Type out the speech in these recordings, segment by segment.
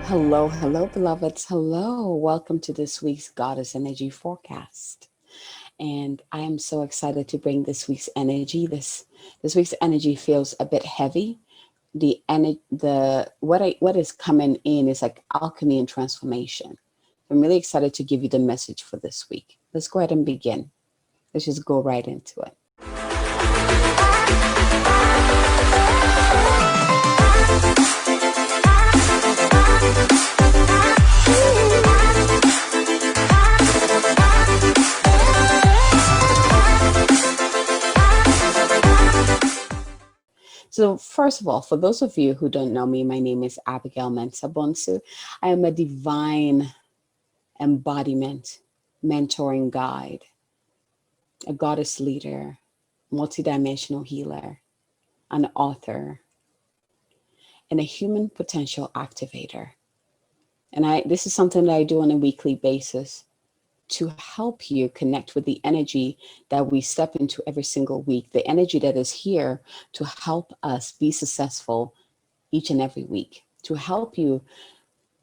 Hello, hello, beloveds. Hello. Welcome to this week's Goddess Energy Forecast. And I am so excited to bring this week's energy. This week's energy feels a bit heavy. What is coming in is like alchemy and transformation. I'm really excited to give you the message for this week. Let's go ahead and begin. Let's just go right into it. So first of all, for those of you who don't know me, my name is Abigail Mensah-Bonsu. I am a divine embodiment, mentoring guide, a goddess leader, multidimensional healer, an author, and a human potential activator. And this is something that I do on a weekly basis to help you connect with the energy that we step into every single week, the energy that is here to help us be successful each and every week, to help you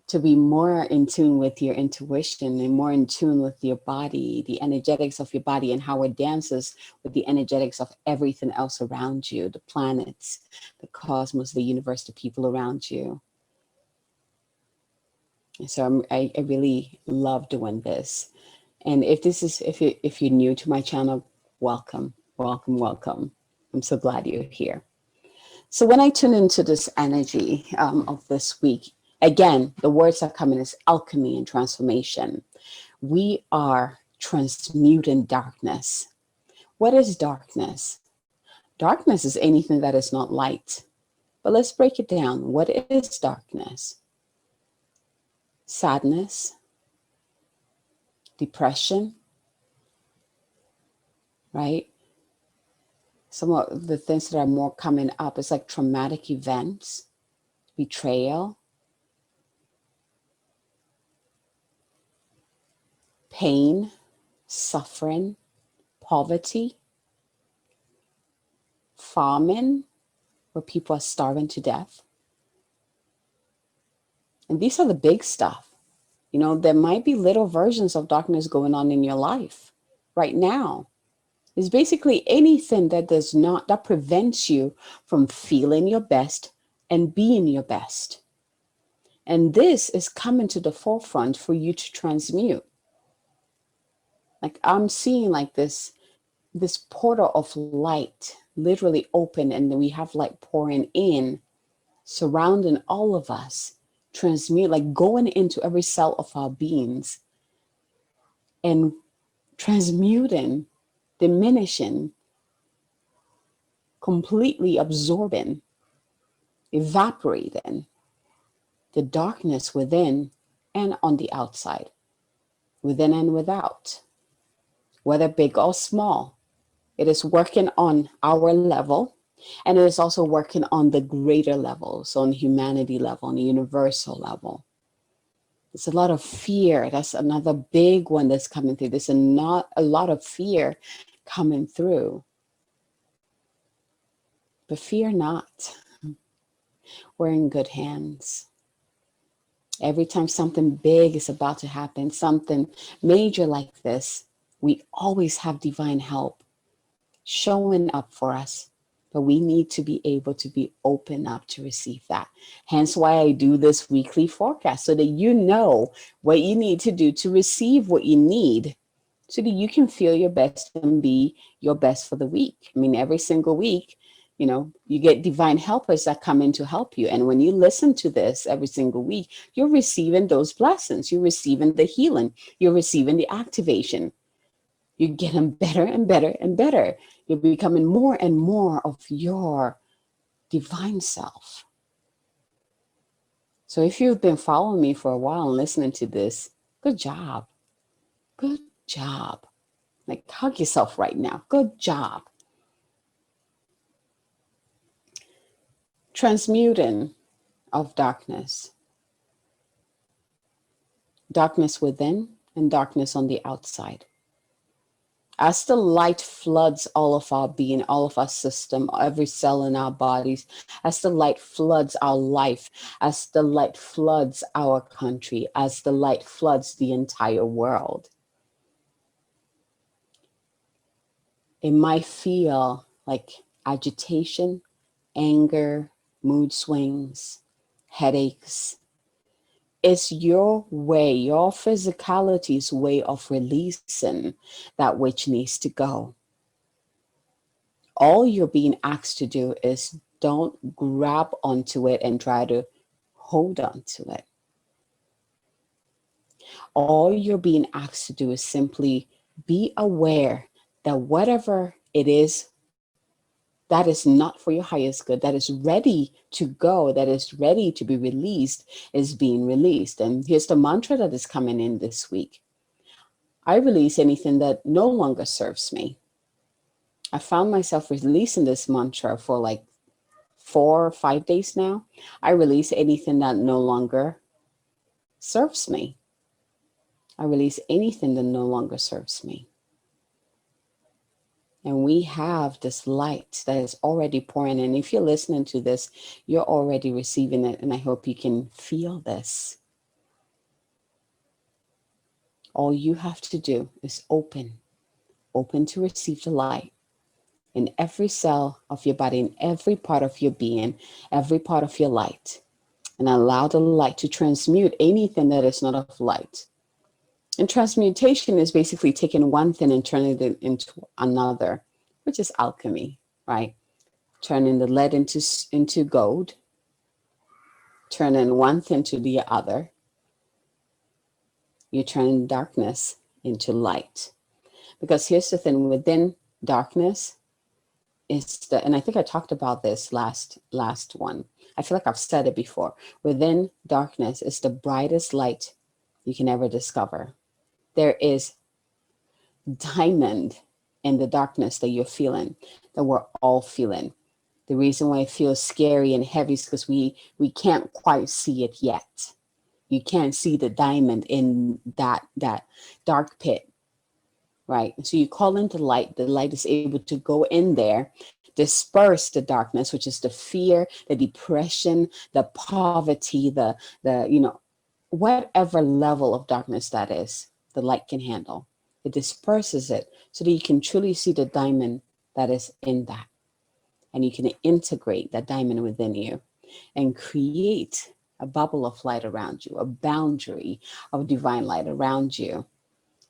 to be more in tune with your intuition and more in tune with your body, the energetics of your body and how it dances with the energetics of everything else around you, the planets, the cosmos, the universe, the people around you. And so I really love doing this. And if you're new to my channel, welcome, welcome, welcome. I'm so glad you're here. So when I tune into this energy of this week, again, the words that come in is alchemy and transformation. We are transmuting darkness. What is darkness? Darkness is anything that is not light. But let's break it down. What is darkness? Sadness, depression, right? Some of the things that are more coming up is like traumatic events, betrayal, pain, suffering, poverty, famine, where people are starving to death. And these are the big stuff. You know, there might be little versions of darkness going on in your life right now. It's basically anything that prevents you from feeling your best and being your best. And this is coming to the forefront for you to transmute. Like I'm seeing like this portal of light literally open, and we have light pouring in, surrounding all of us, transmute, like going into every cell of our beings and transmuting, diminishing, completely absorbing, evaporating the darkness within and on the outside, within and without, whether big or small. It is working on our level, and it is also working on the greater levels, on humanity level, on the universal level. There's a lot of fear. That's another big one that's coming through. There's not a lot of fear coming through. But fear not. We're in good hands. Every time something big is about to happen, something major like this, we always have divine help showing up for us. But we need to be able to be open up to receive that. Hence why I do this weekly forecast, so that you know what you need to do to receive what you need, so that you can feel your best and be your best for the week. I mean, every single week, you know, you get divine helpers that come in to help you. And when you listen to this every single week, you're receiving those blessings. You're receiving the healing. You're receiving the activation. You're getting better and better and better. You're becoming more and more of your divine self. So if you've been following me for a while and listening to this, good job. Good job. Like, hug yourself right now. Good job. Transmuting of darkness. Darkness within and darkness on the outside. As the light floods all of our being, all of our system, every cell in our bodies, as the light floods our life, as the light floods our country, as the light floods the entire world, it might feel like agitation, anger, mood swings, headaches. It's your way, your physicality's way of releasing that which needs to go. All you're being asked to do is don't grab onto it and try to hold on to it. All you're being asked to do is simply be aware that whatever it is that is not for your highest good, that is ready to go, that is ready to be released, is being released. And here's the mantra that is coming in this week. I release anything that no longer serves me. I found myself releasing this mantra for like 4 or 5 days now. I release anything that no longer serves me. I release anything that no longer serves me. And we have this light that is already pouring in. If you're listening to this, you're already receiving it. And I hope you can feel this. All you have to do is open to receive the light in every cell of your body, in every part of your being, every part of your light. And allow the light to transmute anything that is not of light. And transmutation is basically taking one thing and turning it into another, which is alchemy, right? Turning the lead into gold, turning one thing to the other. You turn darkness into light. Because here's the thing, within darkness is and I think I talked about this last one. I feel like I've said it before. Within darkness is the brightest light you can ever discover. There is diamond in the darkness that you're feeling, that we're all feeling. The reason why it feels scary and heavy is because we can't quite see it yet. You can't see the diamond in that dark pit, right? So you call into light. The light is able to go in there, disperse the darkness, which is the fear, the depression, the poverty, the whatever level of darkness that is, the light can handle. It disperses it so that you can truly see the diamond that is in that. And you can integrate that diamond within you and create a bubble of light around you, a boundary of divine light around you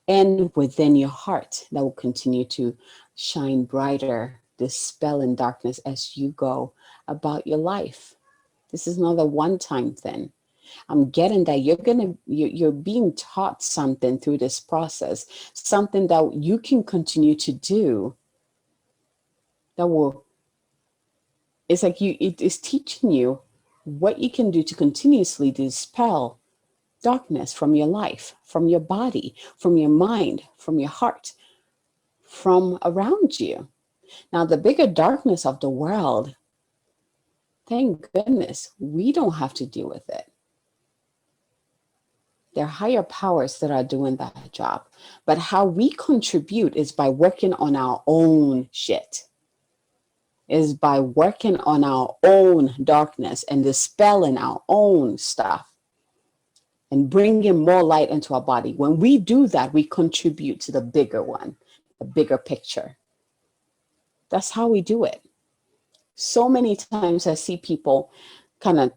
and within your heart that will continue to shine brighter, dispelling darkness as you go about your life. This is not a one-time thing. I'm getting that you're being taught something through this process, something that you can continue to do that will, it's like it is teaching you what you can do to continuously dispel darkness from your life, from your body, from your mind, from your heart, from around you. Now, the bigger darkness of the world, thank goodness, we don't have to deal with it. There are higher powers that are doing that job. But how we contribute is by working on our own shit, is by working on our own darkness and dispelling our own stuff and bringing more light into our body. When we do that, we contribute to the bigger one, the bigger picture. That's how we do it. So many times I see people kind of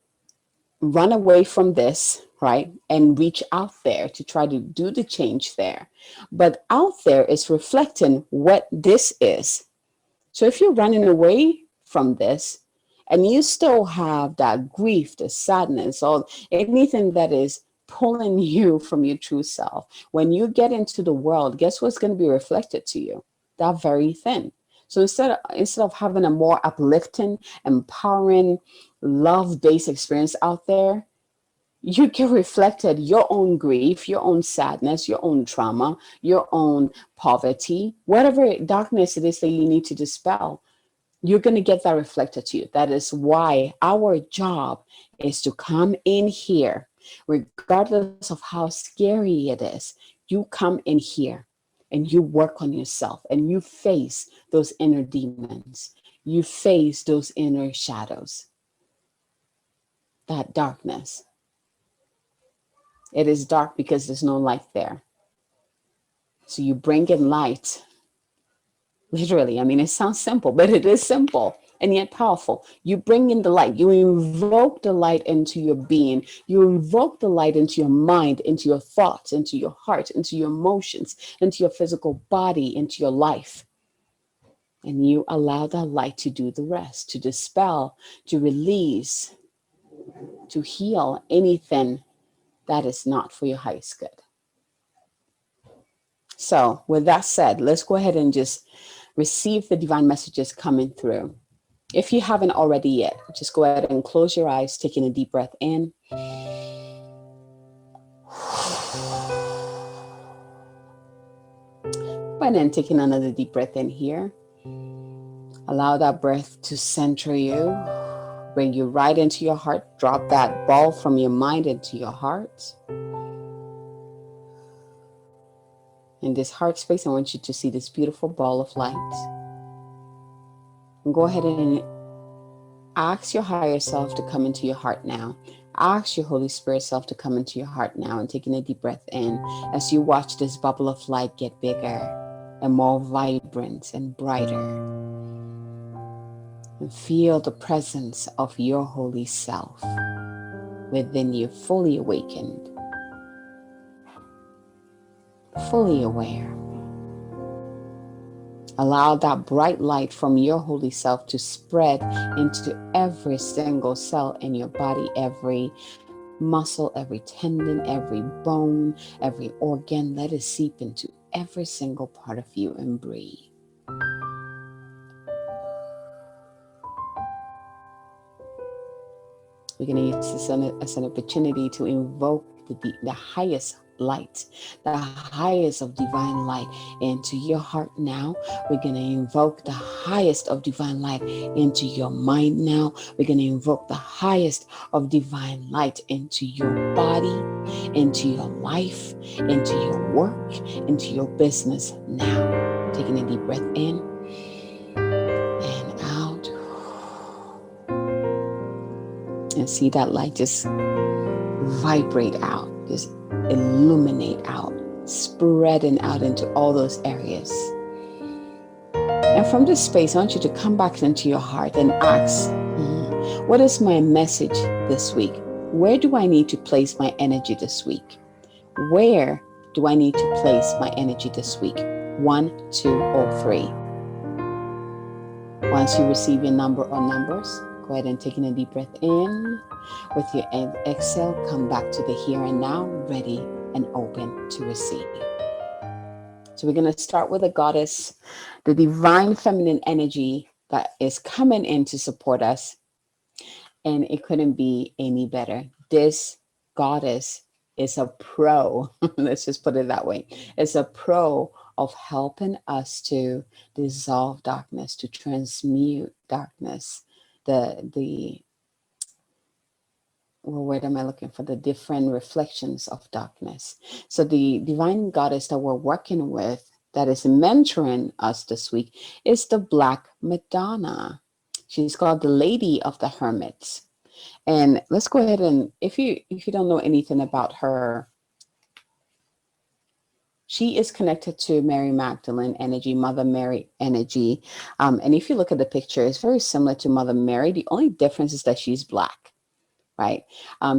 run away from this, right? And reach out there to try to do the change there. But out there is reflecting what this is. So if you're running away from this and you still have that grief, the sadness, or anything that is pulling you from your true self, when you get into the world, guess what's going to be reflected to you? That very thing. So instead of having a more uplifting, empowering, love-based experience out there, you get reflected your own grief, your own sadness, your own trauma, your own poverty, whatever darkness it is that you need to dispel. You're going to get that reflected to you. That is why our job is to come in here, regardless of how scary it is. You come in here and you work on yourself and you face those inner demons, you face those inner shadows, that darkness. It is dark because there's no light there. So you bring in light, literally. I mean, it sounds simple, but it is simple and yet powerful. You bring in the light, you invoke the light into your being, you invoke the light into your mind, into your thoughts, into your heart, into your emotions, into your physical body, into your life. And you allow that light to do the rest, to dispel, to release, to heal anything that is not for your highest good. So with that said, let's go ahead and just receive the divine messages coming through. If you haven't already yet, just go ahead and close your eyes, taking a deep breath in. And then taking another deep breath in here. Allow that breath to center you, bring you right into your heart. Drop that ball from your mind into your heart. In this heart space, I want you to see this beautiful ball of light. And go ahead and ask your higher self to come into your heart now. Ask your Holy Spirit self to come into your heart now, and taking a deep breath in as you watch this bubble of light get bigger and more vibrant and brighter. And feel the presence of your holy self within you, fully awakened, fully aware. Allow that bright light from your holy self to spread into every single cell in your body, every muscle, every tendon, every bone, every organ. Let it seep into every single part of you and breathe. We're going to use this as an opportunity to invoke the highest light, the highest of divine light into your heart now. We're going to invoke the highest of divine light into your mind now. We're going to invoke the highest of divine light into your body, into your life, into your work, into your business now. Taking a deep breath in and out. And see that light just vibrate out, just illuminate out, spreading out into all those areas. And from this space, I want you to come back into your heart and ask, what is my message this week? Where do I need to place my energy this week? Where do I need to place my energy this week? 1, 2, or 3. Once you receive your number or numbers, go ahead and taking a deep breath in. With your exhale, come back to the here and now, ready and open to receive. So we're going to start with the goddess, the divine feminine energy that is coming in to support us. And it couldn't be any better. This goddess is a pro. Let's just put it that way. It's a pro of helping us to dissolve darkness, to transmute darkness, the what word am I looking for? The different reflections of darkness. So the divine goddess that we're working with, that is mentoring us this week, is the Black Madonna. She's called the Lady of the Hermits. And let's go ahead and, if you don't know anything about her, she is connected to Mary Magdalene energy, Mother Mary energy. And if you look at the picture, it's very similar to Mother Mary. The only difference is that she's Black. Right.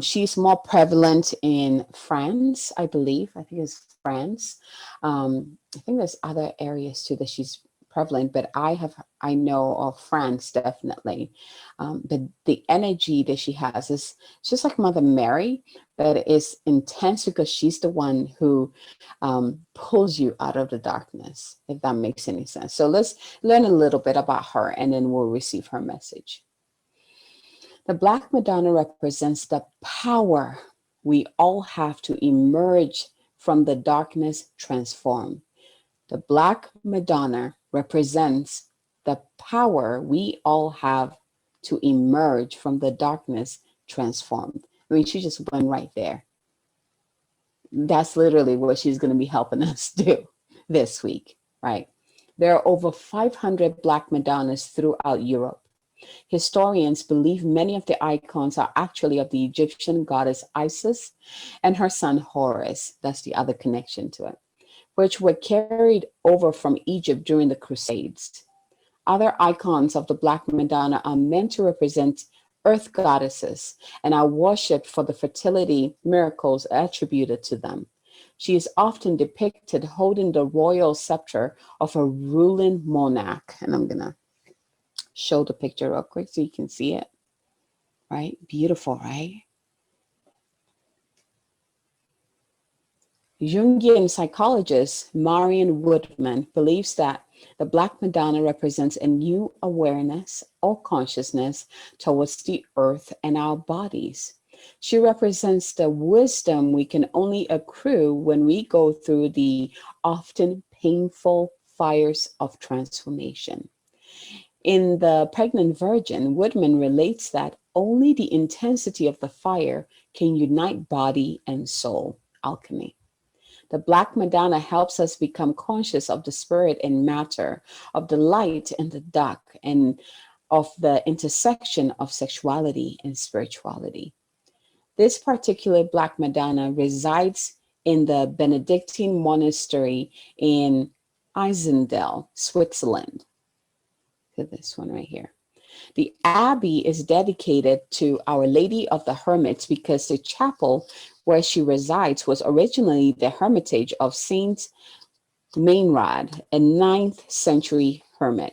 She's more prevalent in France, I believe. I think it's France. I think there's other areas too that she's prevalent, but I know of France definitely. But the energy that she has is just like Mother Mary, but it's intense because she's the one who pulls you out of the darkness, if that makes any sense. So let's learn a little bit about her and then we'll receive her message. The Black Madonna represents the power we all have to emerge from the darkness transformed. The Black Madonna represents the power we all have to emerge from the darkness transformed. I mean, she just went right there. That's literally what she's going to be helping us do. this week, right? There are over 500 Black Madonnas throughout Europe. Historians believe many of the icons are actually of the Egyptian goddess Isis and her son Horus. That's the other connection to it, which were carried over from Egypt during the Crusades. Other icons of the Black Madonna are meant to represent earth goddesses and are worshipped for the fertility miracles attributed to them. She is often depicted holding the royal scepter of a ruling monarch. And I'm going to show the picture real quick so you can see it. Right? Beautiful, right? Jungian psychologist Marion Woodman believes that the Black Madonna represents a new awareness or consciousness towards the earth and our bodies. She represents the wisdom we can only accrue when we go through the often painful fires of transformation. In The Pregnant Virgin, Woodman relates that only the intensity of the fire can unite body and soul. Alchemy. The Black Madonna helps us become conscious of the spirit and matter, of the light and the dark, and of the intersection of sexuality and spirituality. This particular Black Madonna resides in the Benedictine monastery in Einsiedeln, Switzerland. Look at this one right here. The abbey is dedicated to Our Lady of the Hermits because the chapel where she resides was originally the hermitage of Saint Meinrad, a 9th century hermit.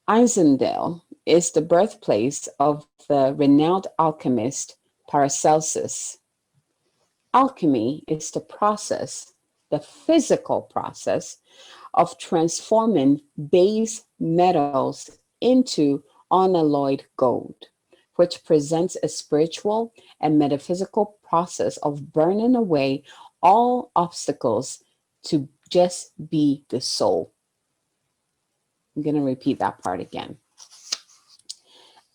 Einsiedeln is the birthplace of the renowned alchemist Paracelsus. Alchemy is the process, the physical process of transforming base metals into unalloyed gold, which presents a spiritual and metaphysical process of burning away all obstacles to just be the soul. I'm going to repeat that part again.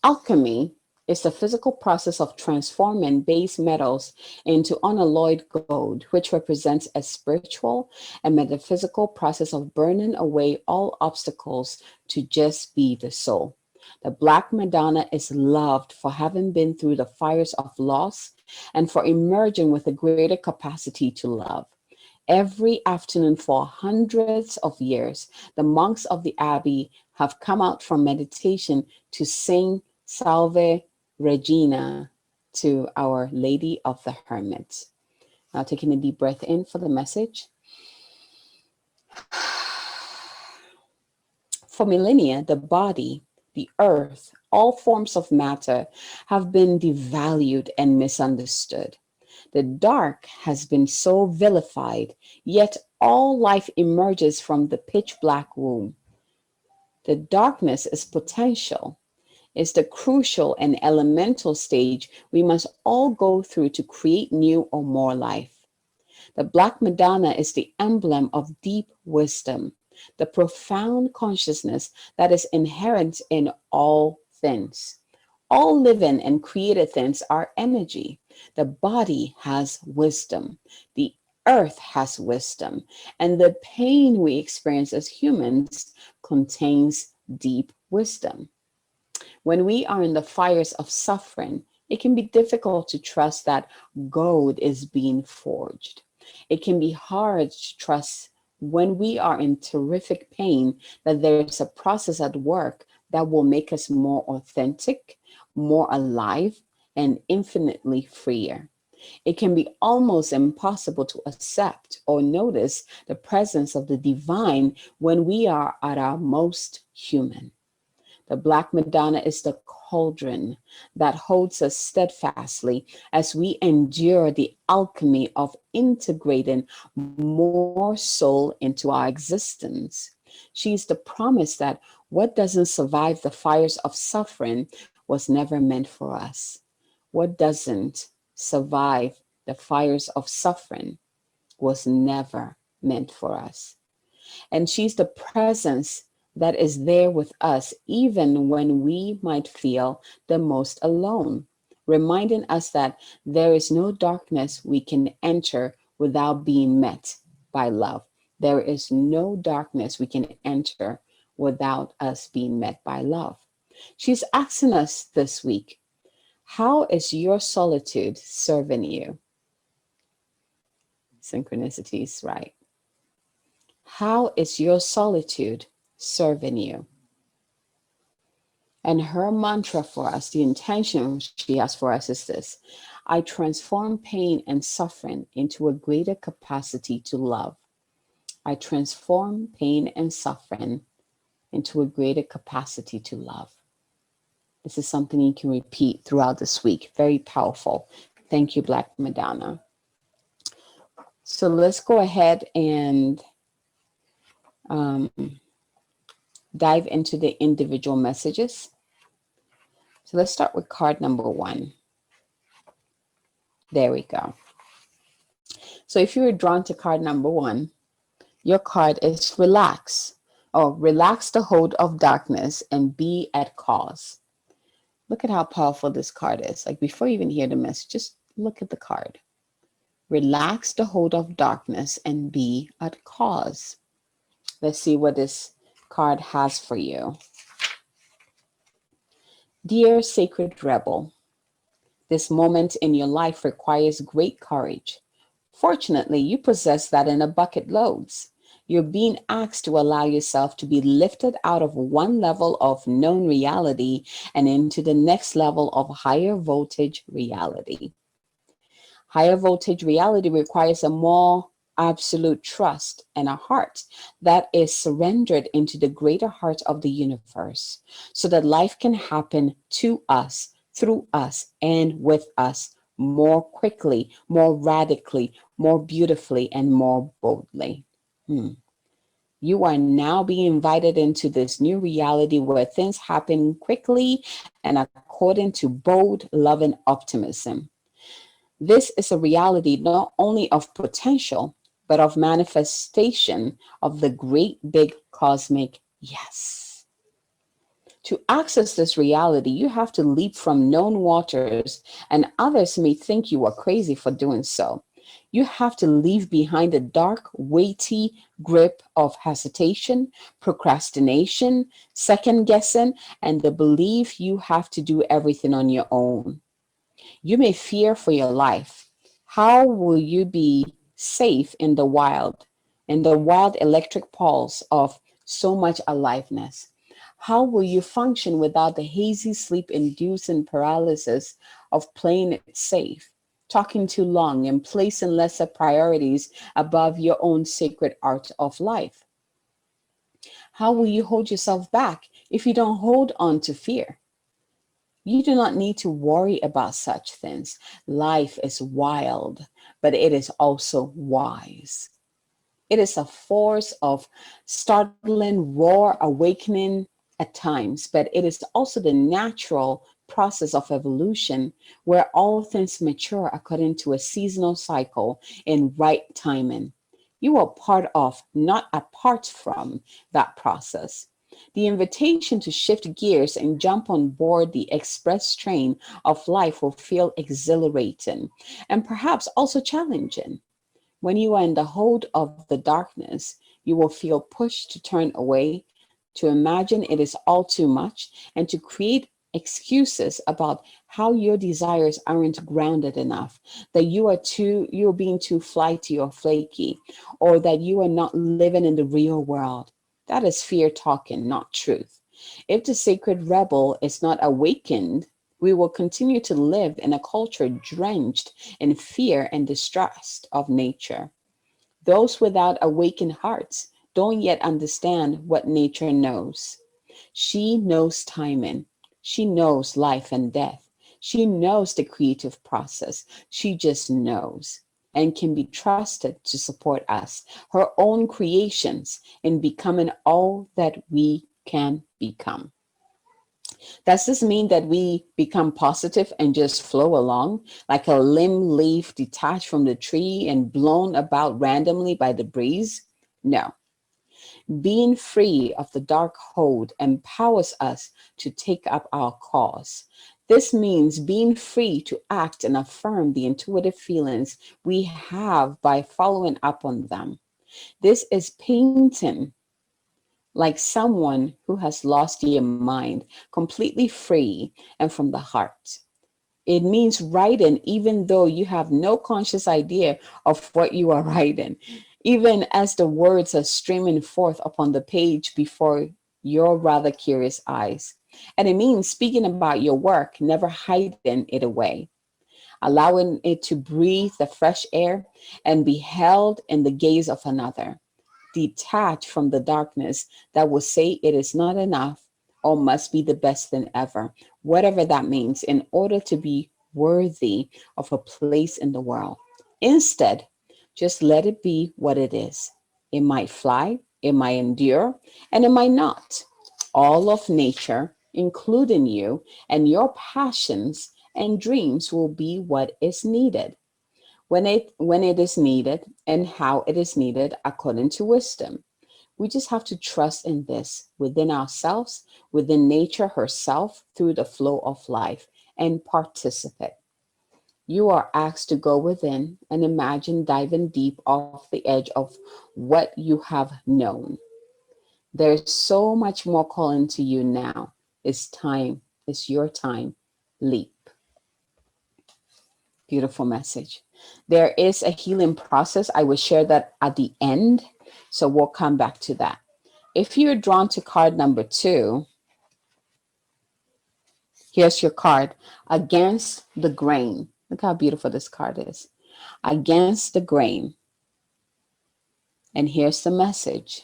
Alchemy is the physical process of transforming base metals into unalloyed gold, which represents a spiritual and metaphysical process of burning away all obstacles to just be the soul. The Black Madonna is loved for having been through the fires of loss and for emerging with a greater capacity to love. Every afternoon for hundreds of years, the monks of the abbey have come out from meditation to sing Salve Regina to Our Lady of the Hermits. Now taking a deep breath in for the message. For millennia, the body, the earth, all forms of matter have been devalued and misunderstood. The dark has been so vilified, yet all life emerges from the pitch black womb. The darkness is potential. It's the crucial and elemental stage we must all go through to create new or more life. The Black Madonna is the emblem of deep wisdom, the profound consciousness that is inherent in all things. All living and created things are energy. The body has wisdom. The earth has wisdom. And the pain we experience as humans contains deep wisdom. When we are in the fires of suffering, it can be difficult to trust that gold is being forged. It can be hard to trust when we are in terrific pain that there's a process at work that will make us more authentic, more alive, and infinitely freer. It can be almost impossible to accept or notice the presence of the divine when we are at our most human. The Black Madonna is the cauldron that holds us steadfastly as we endure the alchemy of integrating more soul into our existence. She is the promise that what doesn't survive the fires of suffering was never meant for us. What doesn't survive the fires of suffering was never meant for us. And she's the presence that is there with us even when we might feel the most alone, reminding us that there is no darkness we can enter without being met by love. There is no darkness we can enter without us being met by love. She's asking us this week, how is your solitude serving you? Synchronicities, right? How is your solitude serving you? And her mantra for us, the intention she has for us is this: I transform pain and suffering into a greater capacity to love. I transform pain and suffering into a greater capacity to love. This is something you can repeat throughout this week. Very powerful. Thank you, Black Madonna. So let's go ahead and um, dive into the individual messages. So let's start with card number 1. There we go. So if you were drawn to card number 1, your card is relax, or relax the hold of darkness and be at cause. Look at how powerful this card is. Like, before you even hear the message, just look at the card. Relax the hold of darkness and be at cause. Let's see what this card has for you. Dear Sacred Rebel, this moment in your life requires great courage. Fortunately, you possess that in a bucket loads. You're being asked to allow yourself to be lifted out of one level of known reality and into the next level of higher voltage reality. Higher voltage reality requires a more absolute trust and a heart that is surrendered into the greater heart of the universe, so that life can happen to us, through us, and with us more quickly, more radically, more beautifully, and more boldly. You are now being invited into this new reality where things happen quickly and according to bold, loving optimism. This is a reality not only of potential, but of manifestation of the great big cosmic yes. To access this reality, you have to leap from known waters, and others may think you are crazy for doing so. You have to leave behind the dark, weighty grip of hesitation, procrastination, second guessing, and the belief you have to do everything on your own. You may fear for your life. How will you be safe in the wild electric pulse of so much aliveness? How will you function without the hazy sleep-inducing paralysis of playing it safe, talking too long, and placing lesser priorities above your own sacred art of life? How will you hold yourself back if you don't hold on to fear? You do not need to worry about such things. Life is wild, but it is also wise. It is a force of startling, raw awakening at times, but it is also the natural process of evolution where all things mature according to a seasonal cycle in right timing. You are part of, not apart from, that process. The invitation to shift gears and jump on board the express train of life will feel exhilarating and perhaps also challenging. When you are in the hold of the darkness, you will feel pushed to turn away, to imagine it is all too much, and to create excuses about how your desires aren't grounded enough, that you're being too flighty or flaky, or that you are not living in the real world. That is fear talking, not truth. If the sacred rebel is not awakened, we will continue to live in a culture drenched in fear and distrust of nature. Those without awakened hearts don't yet understand what nature knows. She knows timing. She knows life and death. She knows the creative process. She just knows and can be trusted to support us, her own creations, in becoming all that we can become. Does this mean that we become positive and just flow along like a limb leaf detached from the tree and blown about randomly by the breeze? No. Being free of the dark hold empowers us to take up our cause. This means being free to act and affirm the intuitive feelings we have by following up on them. This is painting like someone who has lost their mind, completely free and from the heart. It means writing even though you have no conscious idea of what you are writing, even as the words are streaming forth upon the page before your rather curious eyes. And it means speaking about your work, never hiding it away, allowing it to breathe the fresh air and be held in the gaze of another, detached from the darkness that will say it is not enough or must be the best thing ever, whatever that means, in order to be worthy of a place in the world. Instead, just let it be what it is. It might fly, it might endure, and it might not. All of nature, including you and your passions and dreams, will be what is needed when it is needed and how it is needed according to wisdom. We just have to trust in this within ourselves, within nature herself, through the flow of life, and participate. You are asked to go within and imagine diving deep off the edge of what you have known. There's so much more calling to you now. It's time. It's your time. Leap. Beautiful message. There is a healing process. I will share that at the end. So we'll come back to that. If you're drawn to card number 2, here's your card, Against the Grain. Look how beautiful this card is. Against the Grain. And here's the message.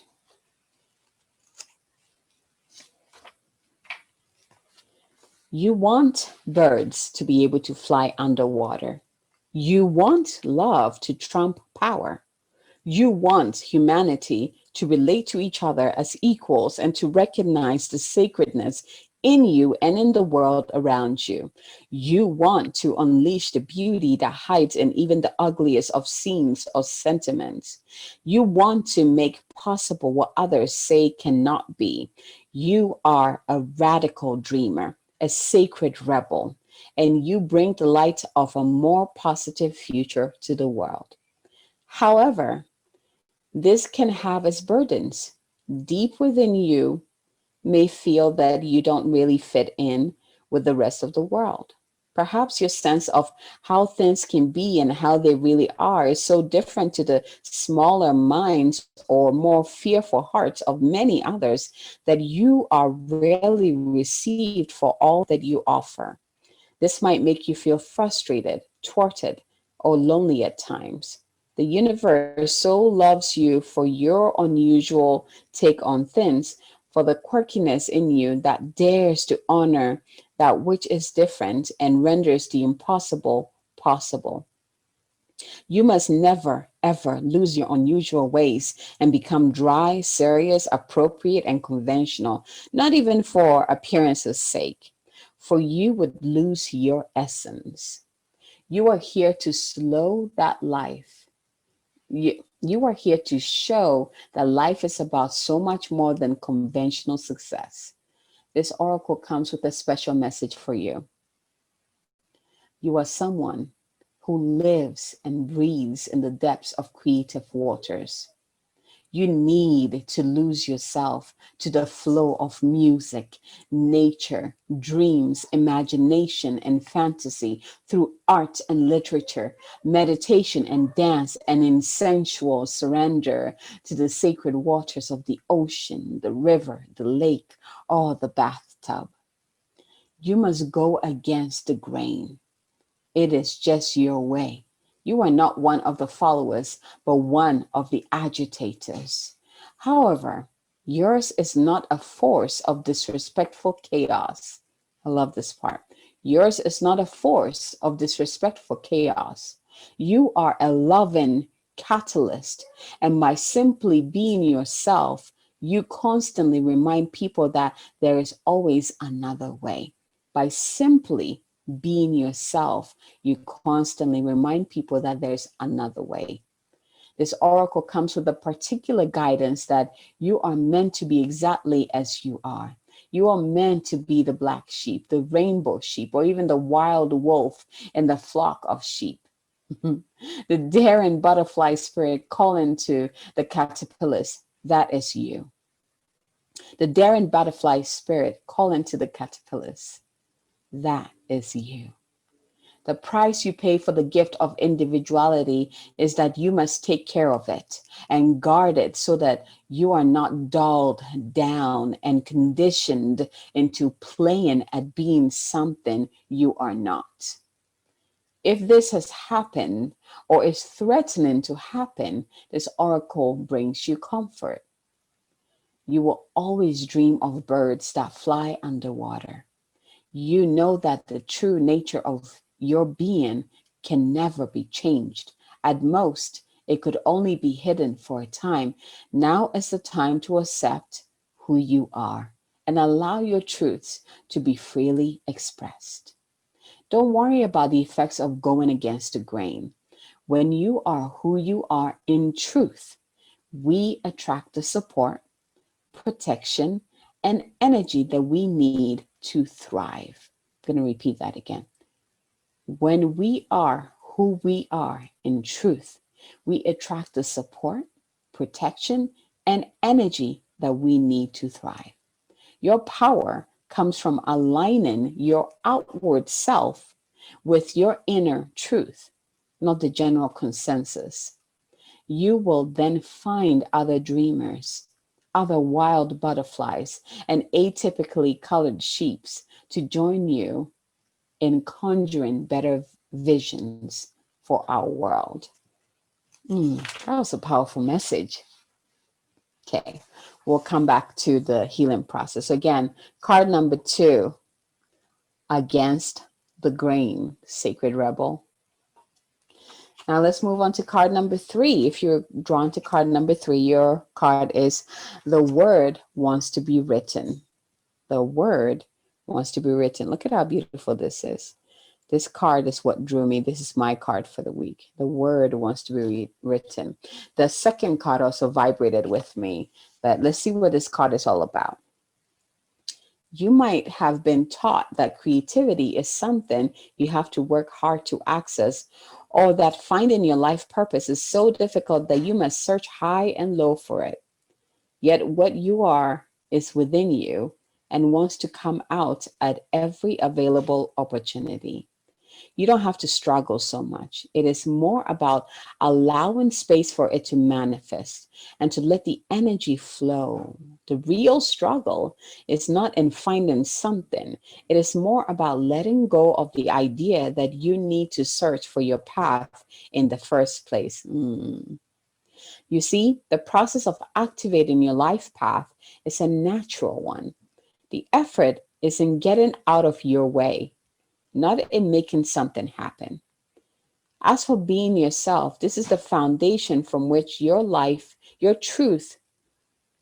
You want birds to be able to fly underwater. You want love to trump power. You want humanity to relate to each other as equals and to recognize the sacredness in you and in the world around you. You want to unleash the beauty that hides in even the ugliest of scenes or sentiments. You want to make possible what others say cannot be. You are a radical dreamer, a sacred rebel, and you bring the light of a more positive future to the world. However, this can have its burdens. Deep within you may feel that you don't really fit in with the rest of the world. Perhaps your sense of how things can be and how they really are is so different to the smaller minds or more fearful hearts of many others that you are rarely received for all that you offer. This might make you feel frustrated, thwarted, or lonely at times. The universe so loves you for your unusual take on things, for the quirkiness in you that dares to honor that which is different and renders the impossible possible. You must never, ever lose your unusual ways and become dry, serious, appropriate, and conventional, not even for appearance's sake, for you would lose your essence. You are here to slow that life. You are here to show that life is about so much more than conventional success. This oracle comes with a special message for you. You are someone who lives and breathes in the depths of creative waters. You need to lose yourself to the flow of music, nature, dreams, imagination, and fantasy through art and literature, meditation and dance, and in sensual surrender to the sacred waters of the ocean, the river, the lake, or the bathtub. You must go against the grain. It is just your way. You are not one of the followers, but one of the agitators. However, yours is not a force of disrespectful chaos. I love this part. Yours is not a force of disrespectful chaos. You are a loving catalyst. And by simply being yourself, you constantly remind people that there is always another way. By simply being yourself, you constantly remind people that there's another way. This oracle comes with a particular guidance that you are meant to be exactly as you are. You are meant to be the black sheep, the rainbow sheep, or even the wild wolf in the flock of sheep. The daring butterfly spirit calling to the caterpillars, that is you. The daring butterfly spirit calling to the caterpillars, that is you. The price you pay for the gift of individuality is that you must take care of it and guard it so that you are not dulled down and conditioned into playing at being something you are not. If this has happened or is threatening to happen, this oracle brings you comfort. You will always dream of birds that fly underwater. You know that the true nature of your being can never be changed. At most, it could only be hidden for a time. Now is the time to accept who you are and allow your truths to be freely expressed. Don't worry about the effects of going against the grain. When you are who you are in truth, we attract the support, protection, and energy that we need to thrive. I'm going to repeat that again. When we are who we are in truth, we attract the support, protection, and energy that we need to thrive. Your power comes from aligning your outward self with your inner truth, not the general consensus. You will then find other dreamers, other wild butterflies, and atypically colored sheeps to join you in conjuring better visions for our world. That was a powerful message. Okay, we'll come back to the healing process. Again, card number 2, against the grain, sacred rebel. Now let's move on to card number 3. If you're drawn to card number 3, your card is the word wants to be written. The word wants to be written. Look at how beautiful this is. This card is what drew me. This is my card for the week. The word wants to be written. The second card also vibrated with me. But let's see what this card is all about. You might have been taught that creativity is something you have to work hard to access, or that finding your life purpose is so difficult that you must search high and low for it. Yet what you are is within you and wants to come out at every available opportunity. You don't have to struggle so much. It is more about allowing space for it to manifest and to let the energy flow. The real struggle is not in finding something. It is more about letting go of the idea that you need to search for your path in the first place. You see, the process of activating your life path is a natural one. The effort is in getting out of your way, not in making something happen. As for being yourself, this is the foundation from which your life, your truth,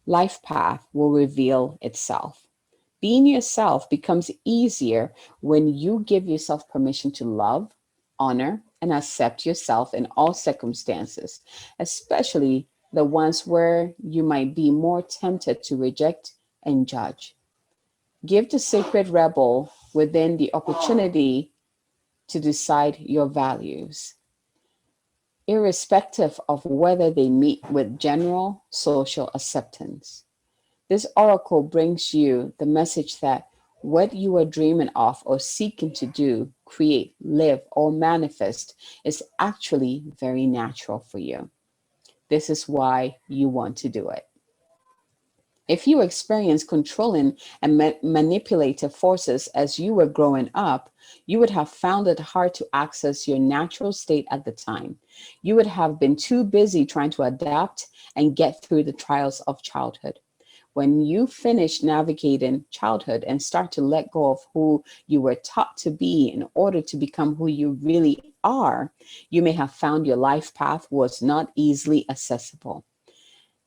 life path will reveal itself. Being yourself becomes easier when you give yourself permission to love, honor, and accept yourself in all circumstances, especially the ones where you might be more tempted to reject and judge. Give the sacred rebel within the opportunity to decide your values, irrespective of whether they meet with general social acceptance. This oracle brings you the message that what you are dreaming of or seeking to do, create, live, or manifest is actually very natural for you. This is why you want to do it. If you experience controlling and manipulative forces as you were growing up, you would have found it hard to access your natural state at the time. You would have been too busy trying to adapt and get through the trials of childhood. When you finish navigating childhood and start to let go of who you were taught to be in order to become who you really are, you may have found your life path was not easily accessible.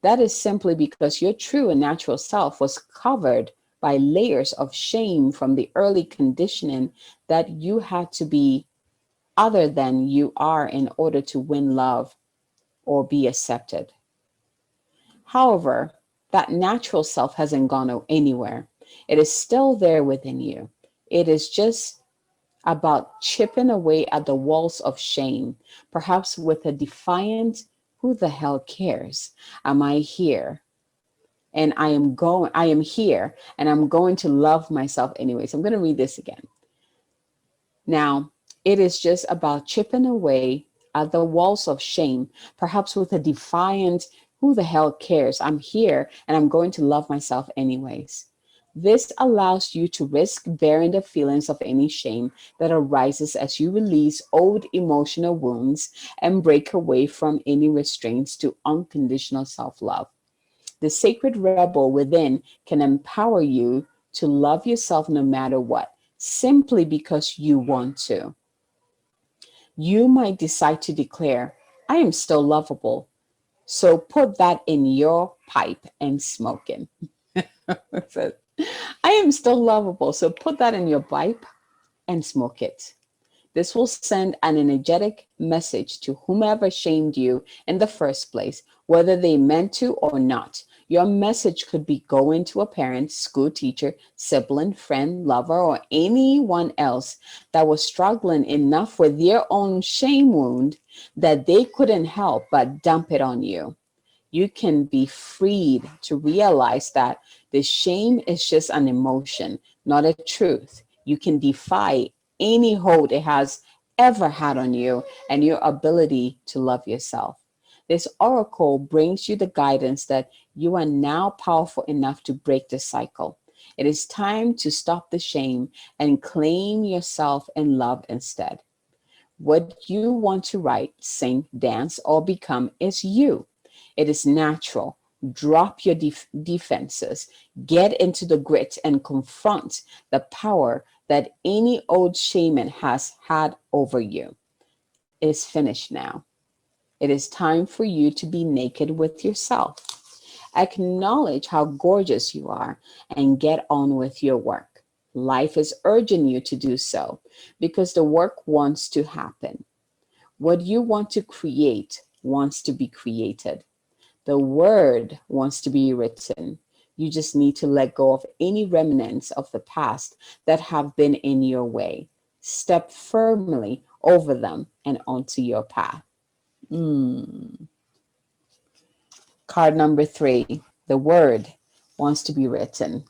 That is simply because your true and natural self was covered by layers of shame from the early conditioning that you had to be other than you are in order to win love or be accepted. However, that natural self hasn't gone anywhere. It is still there within you. It is just about chipping away at the walls of shame, perhaps with a defiant, who the hell cares? Am I here? And I am here and I'm going to love myself anyways. I'm going to read this again. Now, it is just about chipping away at the walls of shame, perhaps with a defiant, who the hell cares? I'm here and I'm going to love myself anyways. This allows you to risk bearing the feelings of any shame that arises as you release old emotional wounds and break away from any restraints to unconditional self love. The sacred rebel within can empower you to love yourself no matter what, simply because you want to. You might decide to declare, I am still lovable. So put that in your pipe and smoke it. So, I am still lovable. So put that in your pipe and smoke it. This will send an energetic message to whomever shamed you in the first place, whether they meant to or not. Your message could be going to a parent, school teacher, sibling, friend, lover, or anyone else that was struggling enough with their own shame wound that they couldn't help but dump it on you. You can be freed to realize that the shame is just an emotion, not a truth. You can defy any hold it has ever had on you and your ability to love yourself. This oracle brings you the guidance that you are now powerful enough to break the cycle. It is time to stop the shame and claim yourself in love instead. What you want to write, sing, dance, or become is you. It is natural. Drop your defenses, get into the grit, and confront the power that any old shaman has had over you. It is finished now. It is time for you to be naked with yourself. Acknowledge how gorgeous you are and get on with your work. Life is urging you to do so because the work wants to happen. What you want to create wants to be created. The word wants to be written. You just need to let go of any remnants of the past that have been in your way. Step firmly over them and onto your path. Card number 3, the word wants to be written.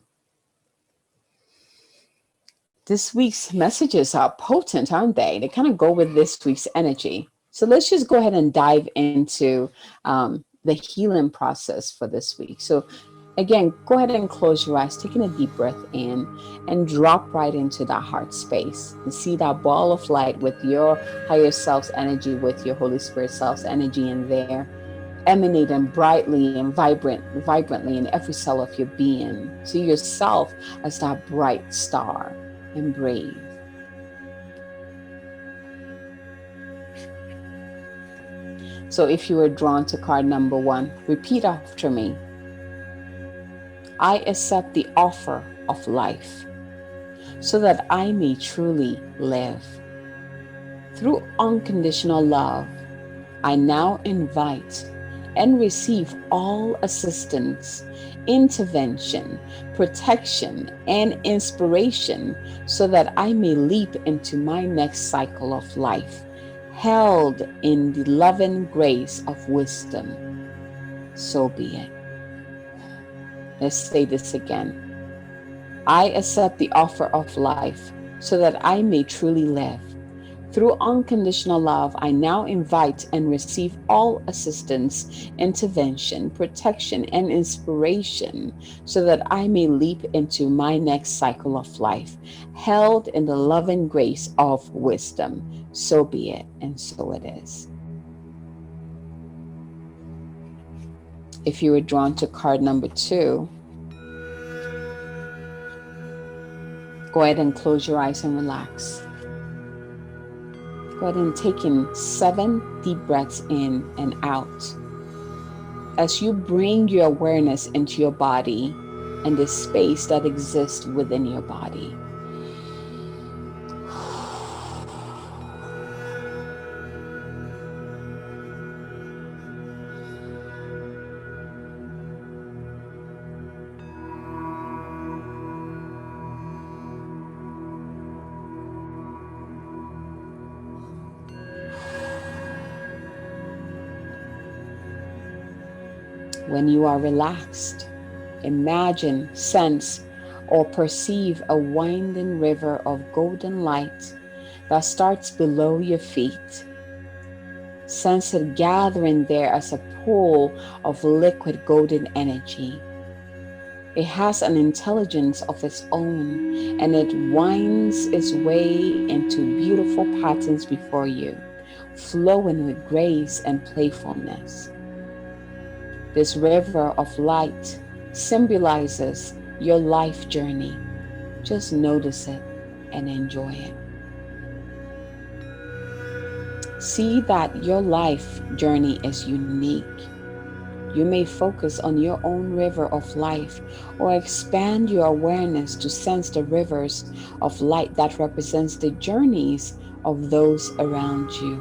This week's messages are potent, aren't they? They kind of go with this week's energy. So let's just go ahead and dive into the healing process for this week. So again, go ahead and close your eyes, taking a deep breath in and drop right into that heart space and see that ball of light with your higher self's energy, with your Holy Spirit self's energy in there, emanating brightly and vibrantly in every cell of your being. See yourself as that bright star and breathe. So if you were drawn to card number 1, repeat after me. I accept the offer of life so that I may truly live. Through unconditional love, I now invite and receive all assistance, intervention, protection, and inspiration so that I may leap into my next cycle of life, held in the loving grace of wisdom. So be it. Let's say this again. I accept the offer of life so that I may truly live. Through unconditional love, I now invite and receive all assistance, intervention, protection, and inspiration so that I may leap into my next cycle of life, held in the loving grace of wisdom. So be it, and so it is. If you were drawn to card number 2, go ahead and close your eyes and relax. Go ahead and take in 7 deep breaths in and out. As you bring your awareness into your body and the space that exists within your body. When you are relaxed, imagine, sense, or perceive a winding river of golden light that starts below your feet. Sense it gathering there as a pool of liquid golden energy. It has an intelligence of its own, and it winds its way into beautiful patterns before you, flowing with grace and playfulness. This river of light symbolizes your life journey. Just notice it and enjoy it. See that your life journey is unique. You may focus on your own river of life or expand your awareness to sense the rivers of light that represents the journeys of those around you.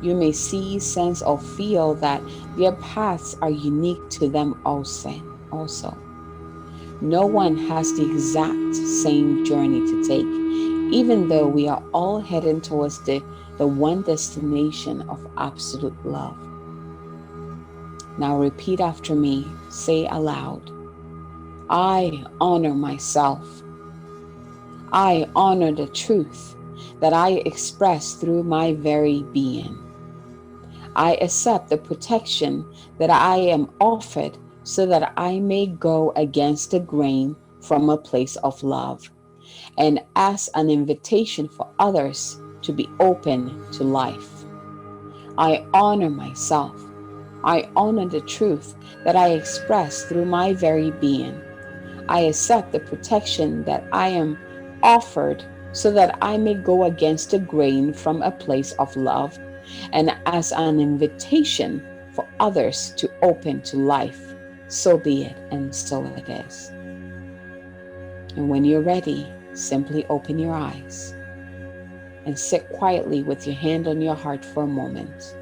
You may see, sense, or feel that their paths are unique to them also. No one has the exact same journey to take, even though we are all heading towards the one destination of absolute love. Now repeat after me. Say aloud, I honor myself. I honor the truth that I express through my very being. I accept the protection that I am offered so that I may go against the grain from a place of love and as an invitation for others to be open to life. I honor myself. I honor the truth that I express through my very being. I accept the protection that I am offered so that I may go against the grain from a place of love and as an invitation for others to open to life. So be it, and so it is. And when you're ready, simply open your eyes and sit quietly with your hand on your heart for a moment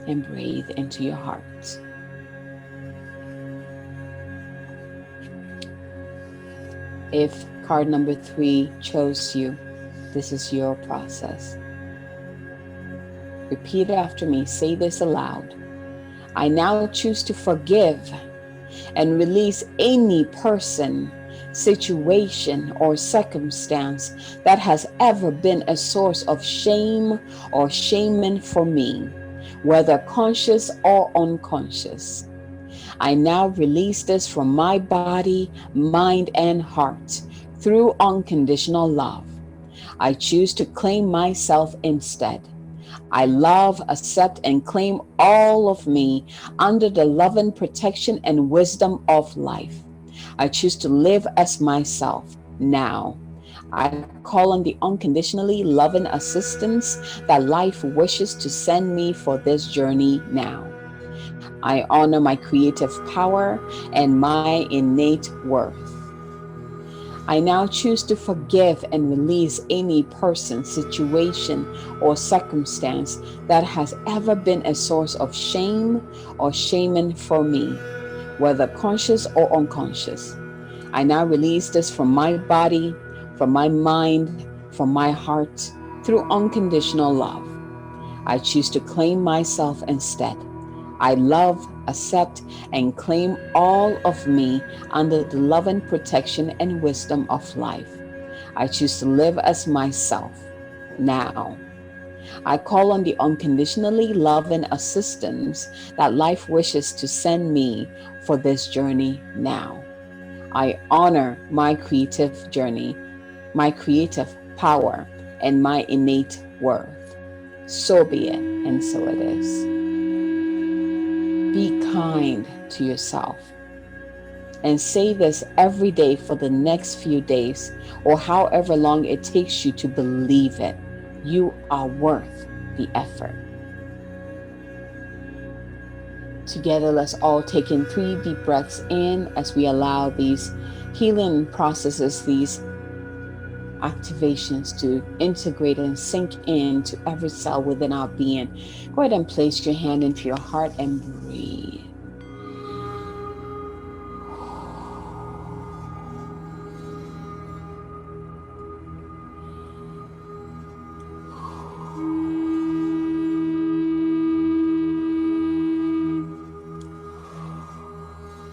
and breathe into your heart. If card number 3 chose you, this is your process. Repeat after me. Say this aloud. I now choose to forgive and release any person, situation, or circumstance that has ever been a source of shame or shaming for me, whether conscious or unconscious. I now release this from my body, mind, and heart through unconditional love. I choose to claim myself instead. I love, accept, and claim all of me under the loving protection and wisdom of life. I choose to live as myself now. I call on the unconditionally loving assistance that life wishes to send me for this journey now. I honor my creative power and my innate worth. I now choose to forgive and release any person, situation, or circumstance that has ever been a source of shame or shaming for me, whether conscious or unconscious. I now release this from my body, from my mind, from my heart, through unconditional love. I choose to claim myself instead. I love, accept, and claim all of me under the loving protection and wisdom of life. I choose to live as myself now. I call on the unconditionally loving assistance that life wishes to send me for this journey now. I honor my creative journey, my creative power, and my innate worth. So be it, and so it is. Be kind to yourself and say this every day for the next few days or however long it takes you to believe it. You are worth the effort. Together, let's all take in 3 deep breaths in as we allow these healing processes, these activations to integrate and sink into every cell within our being. Go ahead and place your hand into your heart and breathe.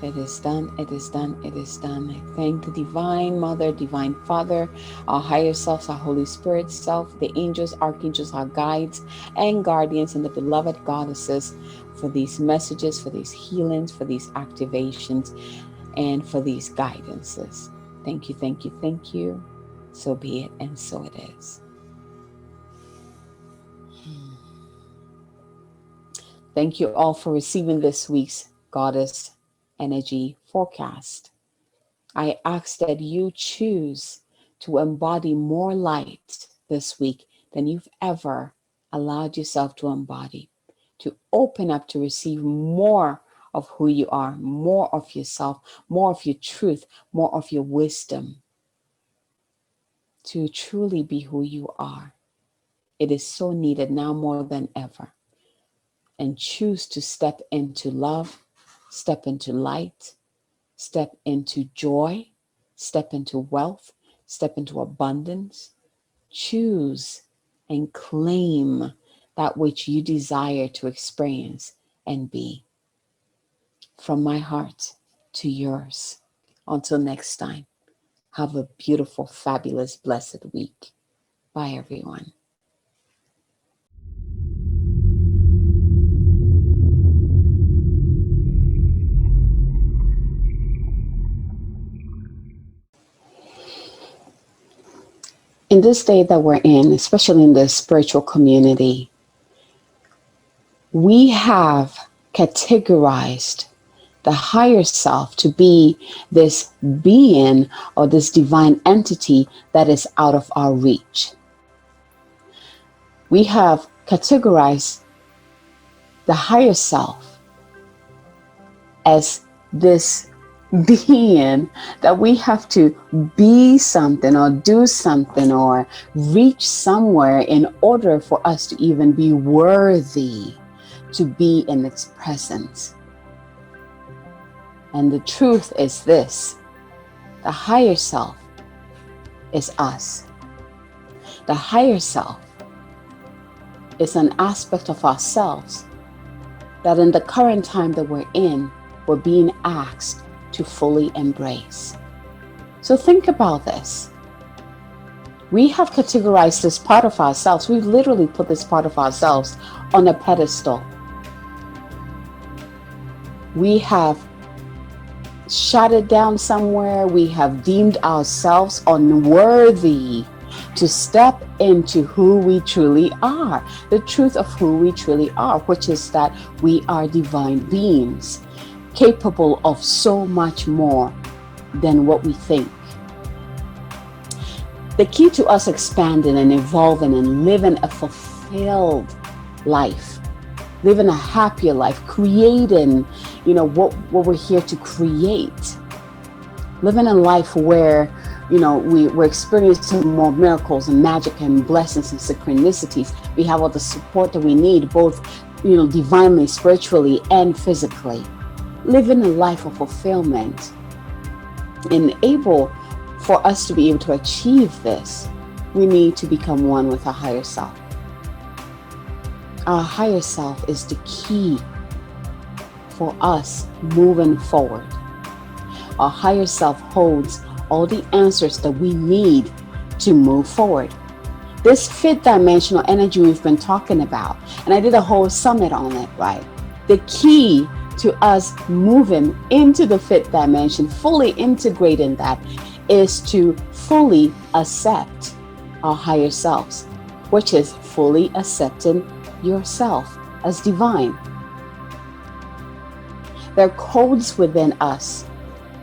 It is done, it is done, it is done. I thank the Divine Mother, Divine Father, our higher selves, our Holy Spirit self, the angels, archangels, our guides and guardians, and the beloved goddesses for these messages, for these healings, for these activations, and for these guidances. Thank you, thank you, thank you. So be it, and so it is. Thank you all for receiving this week's Goddess Energy Forecast. I ask that you choose to embody more light this week than you've ever allowed yourself to embody, to open up to receive more of who you are, more of yourself, more of your truth, more of your wisdom, to truly be who you are. It is so needed now more than ever. And choose to step into love, step into light, step into joy, step into wealth, step into abundance. Choose and claim that which you desire to experience and be. From my heart to yours. Until next time, have a beautiful, fabulous, blessed week. Bye, everyone. In this day that we're in, especially in the spiritual community, we have categorized the higher self to be this being or this divine entity that is out of our reach. We have categorized the higher self as this being that we have to be something or do something or reach somewhere in order for us to even be worthy to be in its presence. And the truth is this: the higher self is us. The higher self is an aspect of ourselves that in the current time that we're in, we're being asked to fully embrace. So think about this. We have categorized this part of ourselves. We've literally put this part of ourselves on a pedestal. We have shut it down somewhere. We have deemed ourselves unworthy to step into who we truly are, the truth of who we truly are, which is that we are divine beings, capable of so much more than what we think. The key to us expanding and evolving and living a fulfilled life, living a happier life, creating, what we're here to create, living a life where, we're experiencing more miracles and magic and blessings and synchronicities. We have all the support that we need, both, divinely, spiritually, and physically. Living a life of fulfillment. And able for us to be able to achieve this, we need to become one with our higher self. Our higher self is the key for us moving forward. Our higher self holds all the answers that we need to move forward. This fifth dimensional energy we've been talking about, and I did a whole summit on it, right? The key to us moving into the fifth dimension, fully integrating that, is to fully accept our higher selves, which is fully accepting yourself as divine. There are codes within us,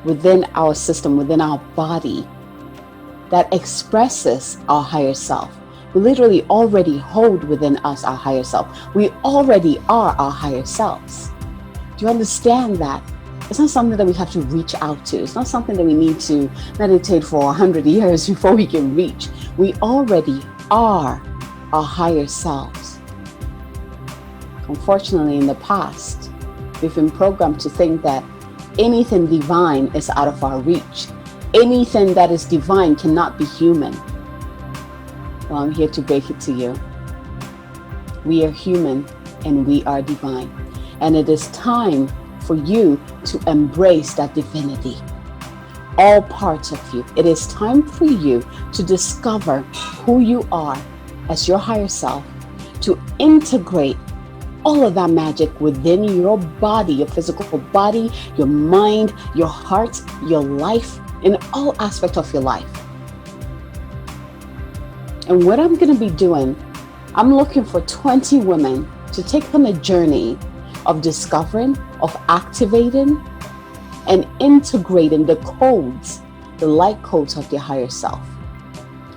within our system, within our body, that expresses our higher self. We literally already hold within us our higher self. We already are our higher selves. Do you understand that? It's not something that we have to reach out to. It's not something that we need to meditate for 100 years before we can reach. We already are our higher selves. Unfortunately, in the past, we've been programmed to think that anything divine is out of our reach. Anything that is divine cannot be human. Well, I'm here to break it to you. We are human and we are divine. And it is time for you to embrace that divinity. All parts of you. It is time for you to discover who you are as your higher self, to integrate all of that magic within your body, your physical body, your mind, your heart, your life, in all aspects of your life. And what I'm going to be doing, I'm looking for 20 women to take on a journey of discovering, of activating, and integrating the codes, the light codes of your higher self.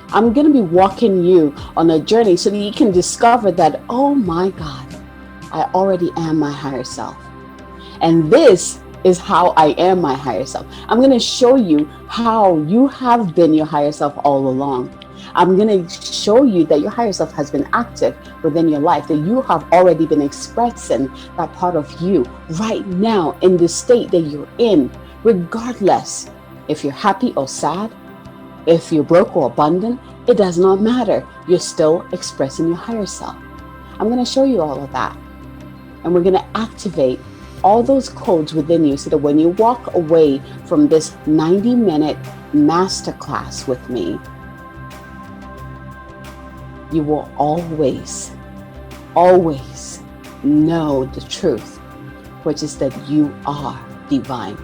I'm going to be walking you on a journey so that you can discover that, oh my God, I already am my higher self. And this is how I am my higher self. I'm going to show you how you have been your higher self all along. I'm going to show you that your higher self has been active within your life, that you have already been expressing that part of you right now in the state that you're in, regardless if you're happy or sad, if you're broke or abundant, it does not matter. You're still expressing your higher self. I'm going to show you all of that. And we're going to activate all those codes within you so that when you walk away from this 90-minute masterclass with me, you will always know the truth, which is that you are divine.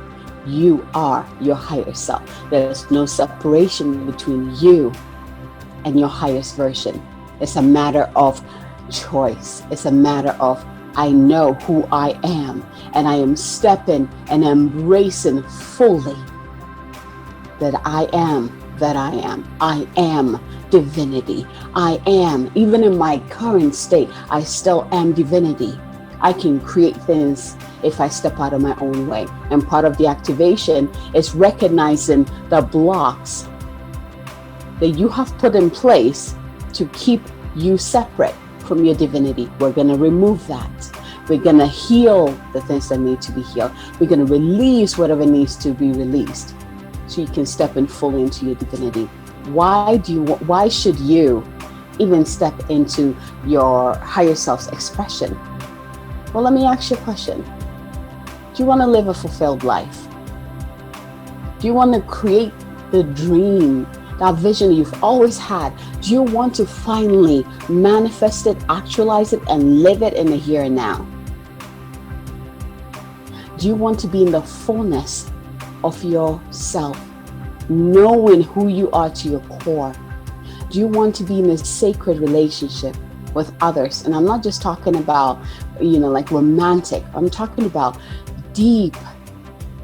You are your higher self. There's no separation between you and your highest version. It's a matter of choice. It's a matter of, I know who I am, and I am stepping and embracing fully that I am that I am. I am divinity. I am, even in my current state, I still am divinity. I can create things if I step out of my own way. And part of the activation is recognizing the blocks that you have put in place to keep you separate from your divinity. We're going to remove that. We're going to heal the things that need to be healed. We're going to release whatever needs to be released so you can step in fully into your divinity. Why should you even step into your higher self's expression? Well, let me ask you a question. Do you want to live a fulfilled life? Do you want to create the dream, that vision you've always had? Do you want to finally manifest it, actualize it, and live it in the here and now? Do you want to be in the fullness of yourself, knowing who you are to your core? Do you want to be in a sacred relationship with others? And I'm not just talking about, like romantic. I'm talking about deep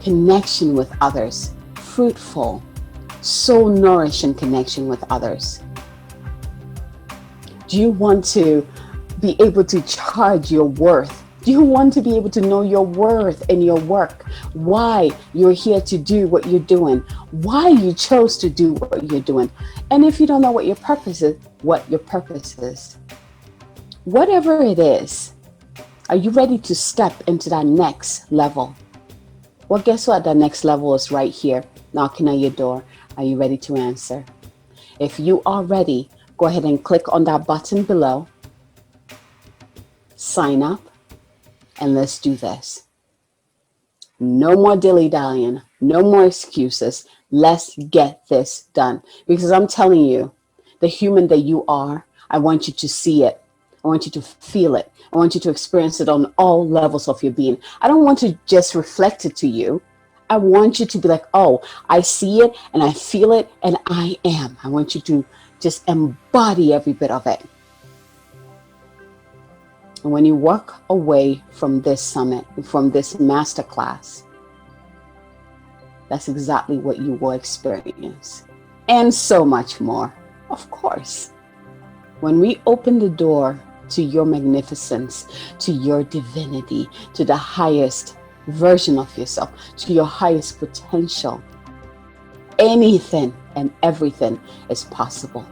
connection with others, fruitful, soul nourishing connection with others. Do you want to be able to charge your worth? Do you want to be able to know your worth in your work? Why you're here to do what you're doing? Why you chose to do what you're doing? And if you don't know what your purpose is, what your purpose is. Whatever it is, are you ready to step into that next level? Well, guess what? That next level is right here, knocking on your door. Are you ready to answer? If you are ready, go ahead and click on that button below. Sign up. And let's do this. No more dilly-dallying. No more excuses. Let's get this done. Because I'm telling you, the human that you are, I want you to see it. I want you to feel it. I want you to experience it on all levels of your being. I don't want to just reflect it to you. I want you to be like, oh, I see it and I feel it and I am. I want you to just embody every bit of it. And when you walk away from this summit, from this masterclass, that's exactly what you will experience. And so much more, of course. When we open the door to your magnificence, to your divinity, to the highest version of yourself, to your highest potential, anything and everything is possible.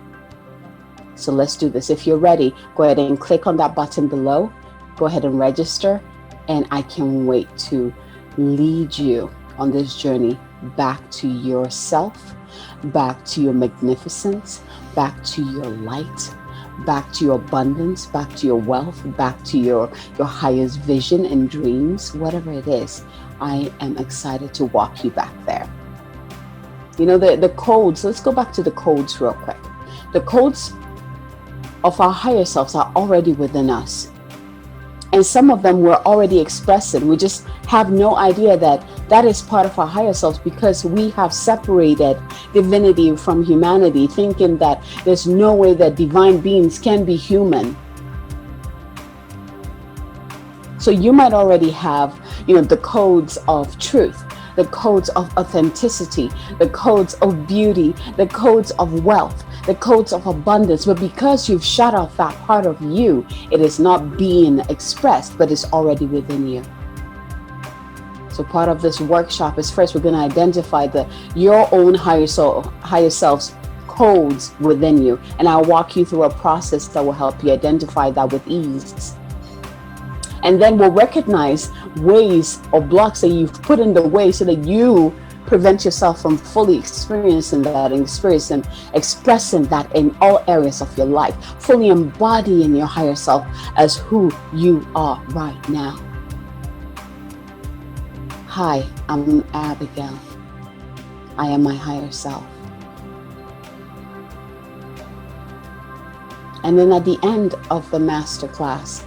So let's do this. If you're ready, go ahead and click on that button below. Go ahead and register. And I can't wait to lead you on this journey back to yourself, back to your magnificence, back to your light, back to your abundance, back to your wealth, back to your highest vision and dreams, whatever it is. I am excited to walk you back there. You know, the codes, let's go back to the codes real quick. The codes of our higher selves are already within us. And some of them we're already expressing. We just have no idea that that is part of our higher selves, because we have separated divinity from humanity, thinking that there's no way that divine beings can be human. So you might already have, you know, the codes of truth, the codes of authenticity, the codes of beauty, the codes of wealth, the codes of abundance. But because you've shut off that part of you, it is not being expressed, but it's already within you. So part of this workshop is, first we're going to identify your own higher self's codes within you. And I'll walk you through a process that will help you identify that with ease. And then we'll recognize ways or blocks that you've put in the way so that you prevent yourself from fully experiencing that and expressing that in all areas of your life, fully embodying your higher self as who you are right now. Hi, I'm Abigail. I am my higher self. And then at the end of the masterclass,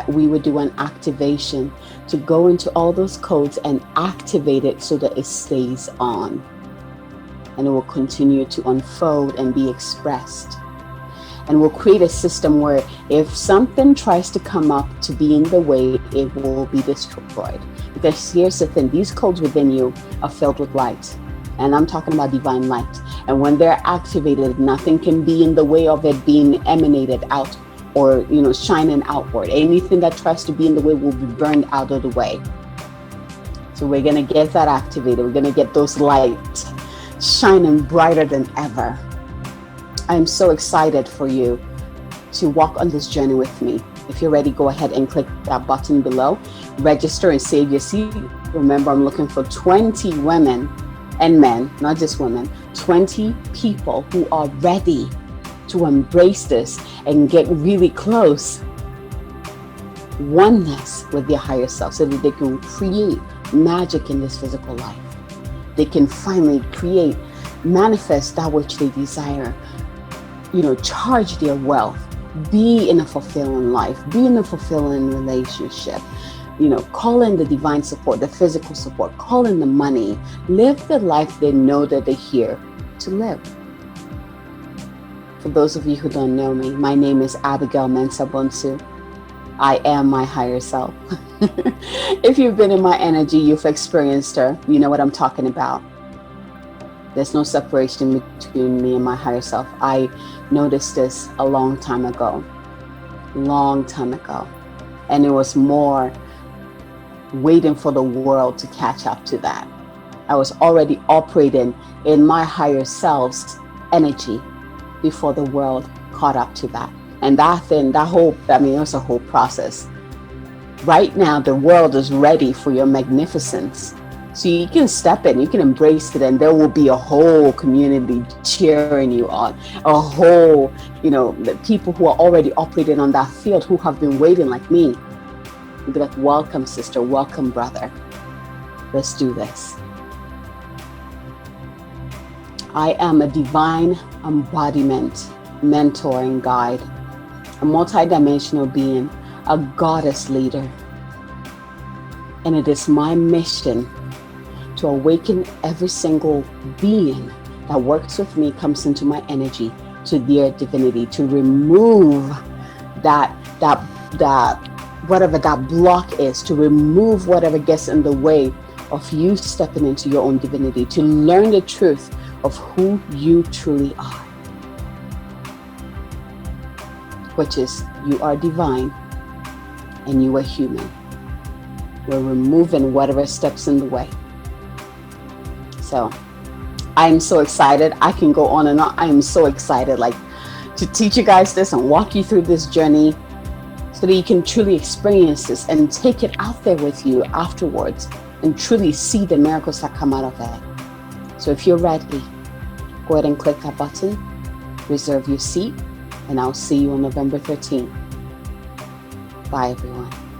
we would do an activation to go into all those codes and activate it so that it stays on. And it will continue to unfold and be expressed. And we'll create a system where if something tries to come up to be in the way, it will be destroyed. Because here's the thing, these codes within you are filled with light. And I'm talking about divine light. And when they're activated, nothing can be in the way of it being emanated out or, you know, shining outward. Anything that tries to be in the way will be burned out of the way. So we're going to get that activated. We're going to get those lights shining brighter than ever. I'm so excited for you to walk on this journey with me. If you're ready, go ahead and click that button below. Register and save your seat. Remember, I'm looking for 20 women and men, not just women, 20 people who are ready to embrace this and get really close oneness with their higher self so that they can create magic in this physical life. They can finally create, manifest that which they desire, you know, charge their wealth, be in a fulfilling life, be in a fulfilling relationship, you know, call in the divine support, the physical support, call in the money, live the life they know that they're here to live. For those of you who don't know me, my name is Abigail Mensah-Bonsu. I am my higher self. If you've been in my energy, you've experienced her. You know what I'm talking about. There's no separation between me and my higher self. I noticed this a long time ago. And it was more waiting for the world to catch up to that. I was already operating in my higher self's energy before the world caught up to that. And it was a whole process. Right now, the world is ready for your magnificence. So you can step in, you can embrace it, and there will be a whole community cheering you on. A whole, you know, the people who are already operating on that field who have been waiting like me. You'll be like, welcome, sister, welcome, brother. Let's do this. I am a divine embodiment, mentor, and guide, a multidimensional being, a goddess leader. And it is my mission to awaken every single being that works with me, comes into my energy, to their divinity, to remove that whatever that block is, to remove whatever gets in the way of you stepping into your own divinity, to learn the truth of who you truly are, which is you are divine and you are human. We're removing whatever steps in the way. So I'm so excited. I can go on and on. I am so excited, like, to teach you guys this and walk you through this journey so that you can truly experience this and take it out there with you afterwards and truly see the miracles that come out of it. So if you're ready, go ahead and click that button, reserve your seat, And I'll see you on November 13th. Bye, everyone.